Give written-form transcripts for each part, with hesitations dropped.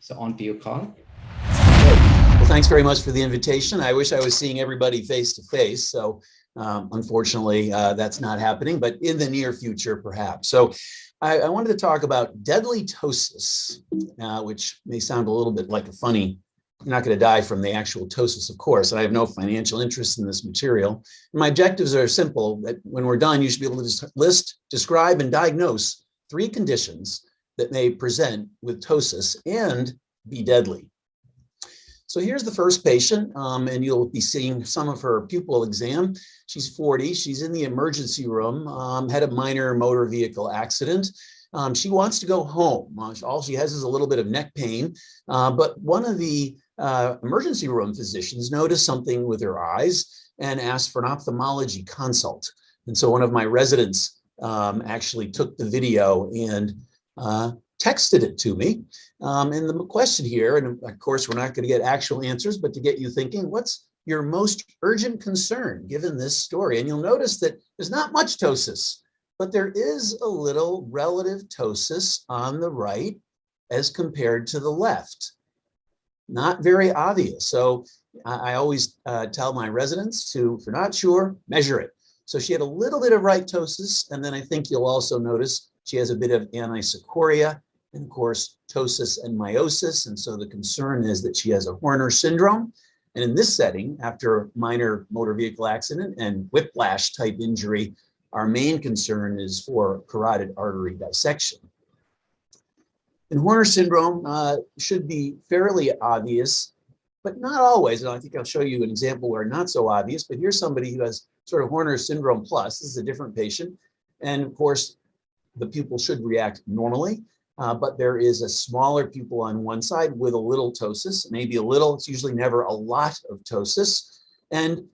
So on to you, Karl. Well, thanks very much for the invitation. I wish I was seeing everybody face to face. So unfortunately, that's not happening, but in the near future, perhaps. So I wanted to talk about deadly ptosis, which may sound a little bit like a funny, you're not going to die from the actual ptosis, of course. And I have no financial interest in this material. And my objectives are simple, that when we're done, you should be able to just list, describe, and diagnose 3 conditions that may present with ptosis and be deadly. So here's the first patient, and you'll be seeing some of her pupil exam. She's 40, she's in the emergency room, had a minor motor vehicle accident. She wants to go home. All she has is a little bit of neck pain, but one of the emergency room physicians noticed something with her eyes and asked for an ophthalmology consult. And so one of my residents actually took the video and texted it to me. And the question here, and of course, we're not going to get actual answers, but to get you thinking, what's your most urgent concern given this story? And you'll notice that there's not much ptosis, but there is a little relative ptosis on the right as compared to the left. Not very obvious. So I always tell my residents to, if you're not sure, measure it. So she had a little bit of right ptosis, and then I think you'll also notice she has a bit of anisocoria, and of course, ptosis and meiosis. And so the concern is that she has a Horner syndrome. And in this setting, after a minor motor vehicle accident and whiplash type injury, our main concern is for carotid artery dissection. And Horner syndrome should be fairly obvious, but not always. And I think I'll show you an example where not so obvious, but here's somebody who has sort of Horner syndrome plus. This is a different patient. And of course, the pupil should react normally, but there is a smaller pupil on one side with a little ptosis, maybe a little, it's usually never a lot of ptosis. And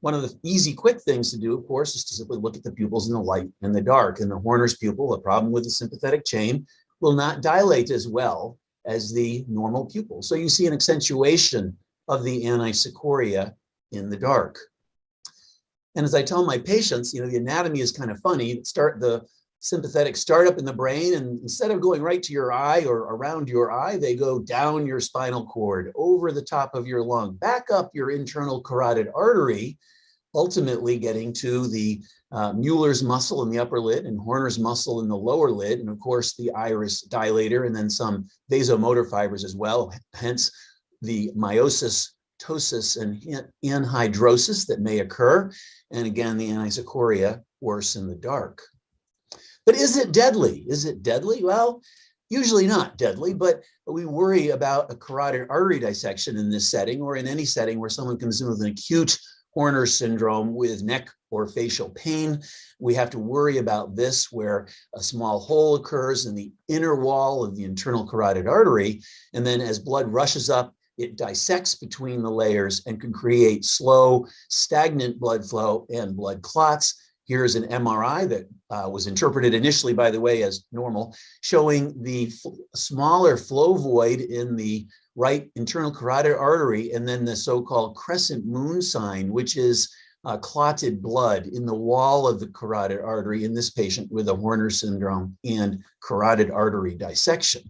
one of the easy, quick things to do, of course, is to simply look at the pupils in the light and the dark. And the Horner's pupil, the problem with the sympathetic chain, will not dilate as well as the normal pupil. So you see an accentuation of the anisocoria in the dark. And as I tell my patients, the anatomy is kind of funny. The sympathetic start up in the brain, and instead of going right to your eye or around your eye, they go down your spinal cord, over the top of your lung, back up your internal carotid artery, ultimately getting to the Mueller's muscle in the upper lid and Horner's muscle in the lower lid, and of course the iris dilator, and then some vasomotor fibers as well, hence the meiosis, ptosis, and anhidrosis that may occur. And again, the anisocoria worse in the dark. But is it deadly? Is it deadly? Well, usually not deadly, but we worry about a carotid artery dissection in this setting, or in any setting where someone comes in with an acute Horner syndrome with neck or facial pain. We have to worry about this, where a small hole occurs in the inner wall of the internal carotid artery, and then as blood rushes up, it dissects between the layers and can create slow, stagnant blood flow and blood clots. Here's an MRI that was interpreted initially, by the way, as normal, showing the smaller flow void in the right internal carotid artery, and then the so-called crescent moon sign, which is clotted blood in the wall of the carotid artery in this patient with a Horner syndrome and carotid artery dissection.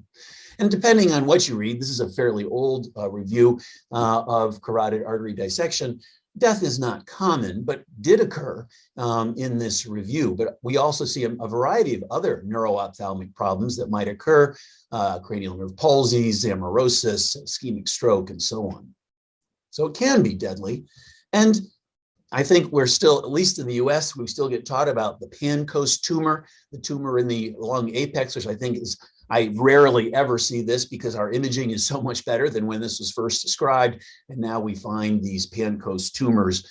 And depending on what you read, this is a fairly old review of carotid artery dissection. Death is not common, but did occur in this review. But we also see a variety of other neuro-ophthalmic problems that might occur, cranial nerve palsies, amaurosis, ischemic stroke, and so on. So it can be deadly. And I think we're still, at least in the US, we still get taught about the Pancoast tumor, the tumor in the lung apex, which I think is, I rarely ever see this because our imaging is so much better than when this was first described. And now we find these Pancoast tumors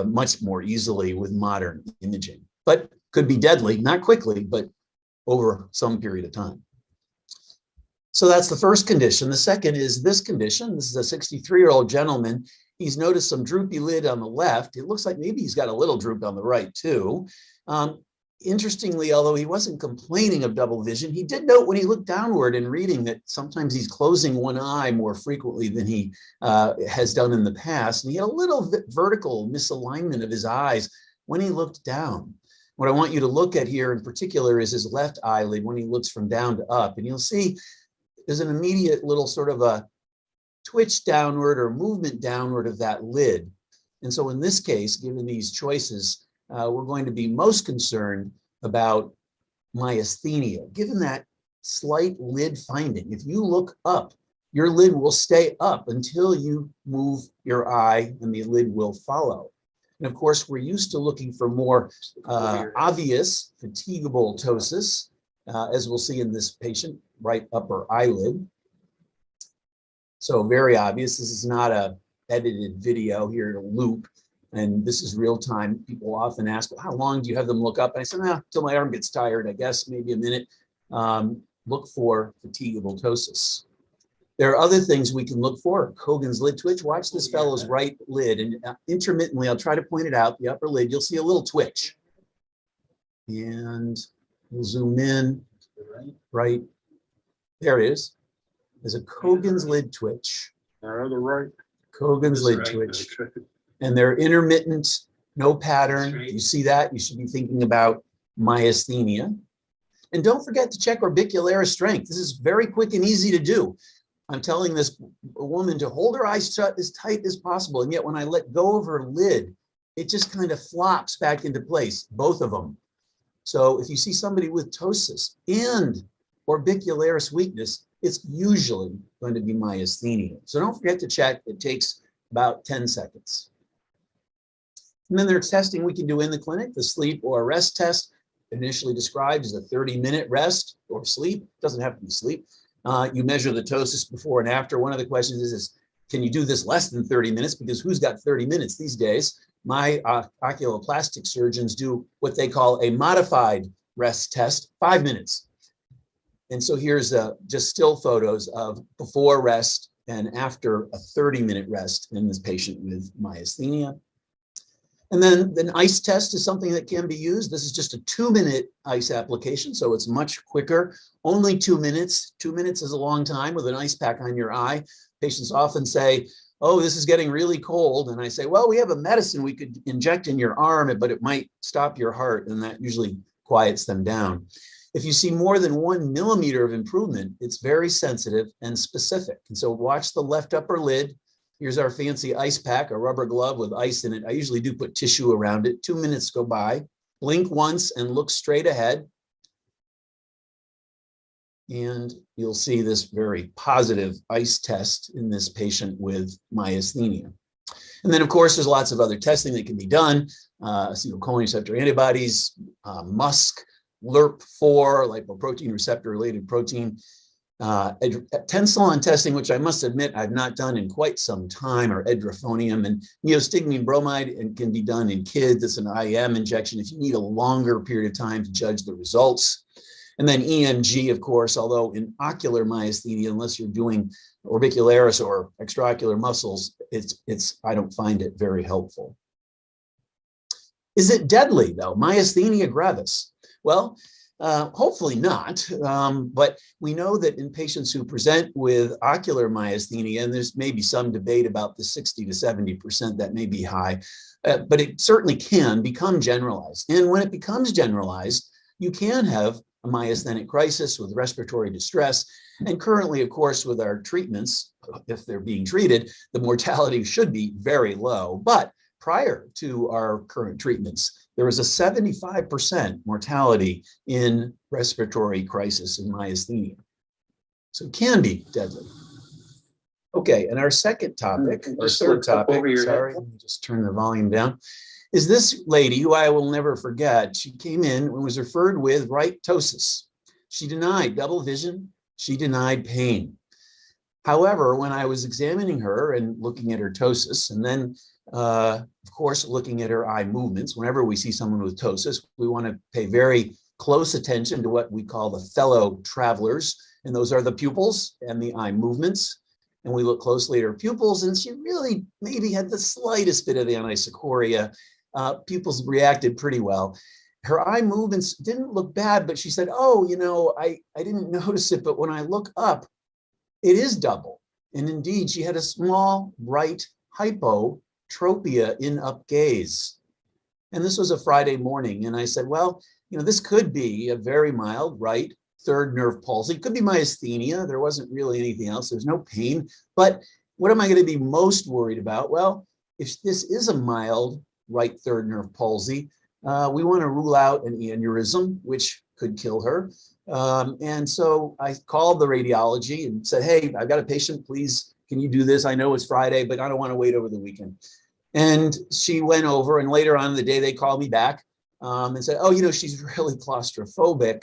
much more easily with modern imaging, but could be deadly, not quickly, but over some period of time. So that's the first condition. The second is this condition. This is a 63-year-old gentleman. He's noticed some droopy lid on the left. It looks like maybe he's got a little droop on the right too. Interestingly, although he wasn't complaining of double vision, he did note when he looked downward in reading that sometimes he's closing one eye more frequently than he has done in the past. And he had a little vertical misalignment of his eyes when he looked down. What I want you to look at here in particular is his left eyelid when he looks from down to up. And you'll see there's an immediate little sort of a twitch downward or movement downward of that lid. And so in this case, given these choices, we're going to be most concerned about myasthenia. Given that slight lid finding, if you look up, your lid will stay up until you move your eye and the lid will follow. And of course, we're used to looking for more obvious fatigable ptosis, as we'll see in this patient, right upper eyelid. So very obvious. This is not a edited video here to loop, and this is real time. People often ask, well, how long do you have them look up? And I said, till my arm gets tired, I guess, maybe a minute. Look for fatigable ptosis. There are other things we can look for. Kogan's lid twitch. Watch this fellow's right lid, and intermittently, I'll try to point it out, the upper lid, you'll see a little twitch. And we'll zoom in, right, there it is. There's a Kogan's lid twitch. The right. Kogan's lid twitch. And they're intermittent, no pattern. You see that? You should be thinking about myasthenia. And don't forget to check orbicularis strength. This is very quick and easy to do. I'm telling this woman to hold her eyes shut as tight as possible. And yet when I let go of her lid, it just kind of flops back into place, both of them. So if you see somebody with ptosis and orbicularis weakness, it's usually going to be myasthenia. So don't forget to check. It takes about 10 seconds. And then there's testing we can do in the clinic. The sleep or rest test, initially described as a 30-minute rest or sleep. Doesn't have to be sleep. You measure the ptosis before and after. One of the questions is, can you do this less than 30 minutes? Because who's got 30 minutes these days? My oculoplastic surgeons do what they call a modified rest test, 5 minutes. And so here's just still photos of before rest and after a 30-minute rest in this patient with myasthenia. And then an ice test is something that can be used. This is just a 2-minute ice application, so it's much quicker. Only 2 minutes. 2 minutes is a long time with an ice pack on your eye. Patients often say, oh, this is getting really cold. And I say, well, we have a medicine we could inject in your arm, but it might stop your heart, and that usually quiets them down. If you see more than 1 millimeter of improvement, it's very sensitive and specific. And so watch the left upper lid. Here's our fancy ice pack, a rubber glove with ice in it. I usually do put tissue around it. 2 minutes go by. Blink once and look straight ahead. And you'll see this very positive ice test in this patient with myasthenia. And then, of course, there's lots of other testing that can be done. Acetylcholine receptor antibodies, MuSK, LRP4, lipoprotein receptor-related protein, tensilon testing, which I must admit I've not done in quite some time, or edrophonium, and neostigmine bromide, and can be done in kids. It's an IM injection if you need a longer period of time to judge the results. And then EMG, of course, although in ocular myasthenia, unless you're doing orbicularis or extraocular muscles, I don't find it very helpful. Is it deadly, though? Myasthenia gravis? Well, hopefully not, but we know that in patients who present with ocular myasthenia, and there's maybe some debate about the 60 to 70%, that may be high, but it certainly can become generalized. And when it becomes generalized, you can have a myasthenic crisis with respiratory distress. And currently, of course, with our treatments, if they're being treated, the mortality should be very low. But prior to our current treatments, there was a 75% mortality in respiratory crisis in myasthenia. So it can be deadly. Okay, and our second topic, or third topic, sorry, let me just turn the volume down, is this lady who I will never forget. She came in and was referred with right ptosis. She denied double vision. She denied pain. However, when I was examining her and looking at her ptosis, and then of course, looking at her eye movements, whenever we see someone with ptosis, we want to pay very close attention to what we call the fellow travelers. And those are the pupils and the eye movements. And we look closely at her pupils, and she really maybe had the slightest bit of the anisocoria. Pupils reacted pretty well. Her eye movements didn't look bad, but she said, oh, you know, I didn't notice it, but when I look up, it is double. And indeed, she had a small right hypotropia in up gaze. And this was a Friday morning. And I said, well, you know, this could be a very mild right third nerve palsy. It could be myasthenia. There wasn't really anything else. There's no pain. But what am I going to be most worried about? Well, if this is a mild right third nerve palsy, we want to rule out an aneurysm, which could kill her. And so I called the radiology and said, hey, I've got a patient, please, can you do this? I know it's Friday, but I don't want to wait over the weekend. And she went over, and later on in the day, they called me back and said, oh, you know, she's really claustrophobic.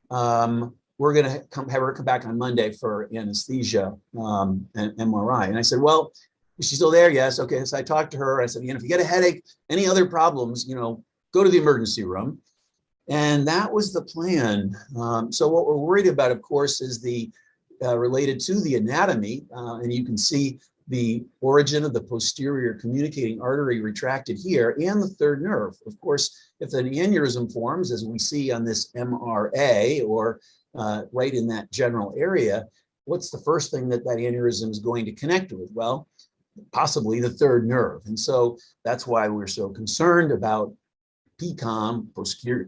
We're going to have her come back on Monday for anesthesia and MRI. And I said, well, is she still there? Yes. Okay. So I talked to her. I said, you know, if you get a headache, any other problems, you know, go to the emergency room. And that was the plan. So what we're worried about, of course, is the related to the anatomy. And you can see the origin of the posterior communicating artery retracted here and the third nerve. Of course, if an aneurysm forms, as we see on this MRA or right in that general area, what's the first thing that that aneurysm is going to connect with? Well, possibly the third nerve. And so that's why we're so concerned about PCOM,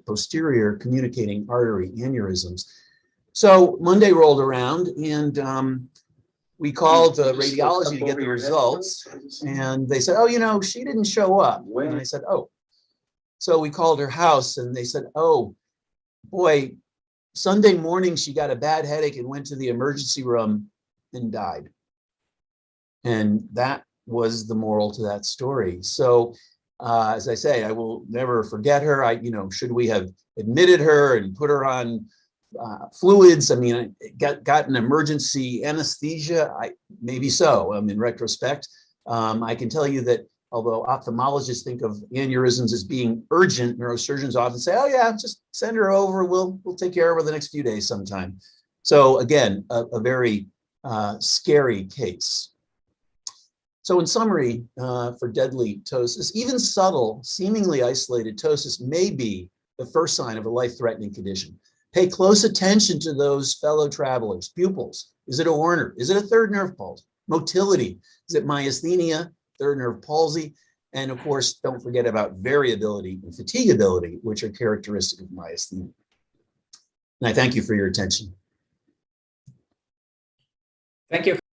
posterior communicating artery aneurysms. So Monday rolled around, and we called radiology to get the results, and they said, oh, you know, she didn't show up. And I said, oh. So we called her house, and they said, oh, boy, Sunday morning she got a bad headache and went to the emergency room and died. And that was the moral to that story. So as I say, I will never forget her. You know, should we have admitted her and put her on fluids? I mean, got an emergency anesthesia? Maybe so. In retrospect, I can tell you that although ophthalmologists think of aneurysms as being urgent, neurosurgeons often say, oh yeah, just send her over. We'll take care of her the next few days sometime. So again, a very scary case. So in summary, for deadly ptosis, even subtle, seemingly isolated ptosis may be the first sign of a life-threatening condition. Pay close attention to those fellow travelers. Pupils, is it a Werner? Is it a third nerve palsy? Motility, is it myasthenia, third nerve palsy? And of course, don't forget about variability and fatigability, which are characteristic of myasthenia. And I thank you for your attention. Thank you.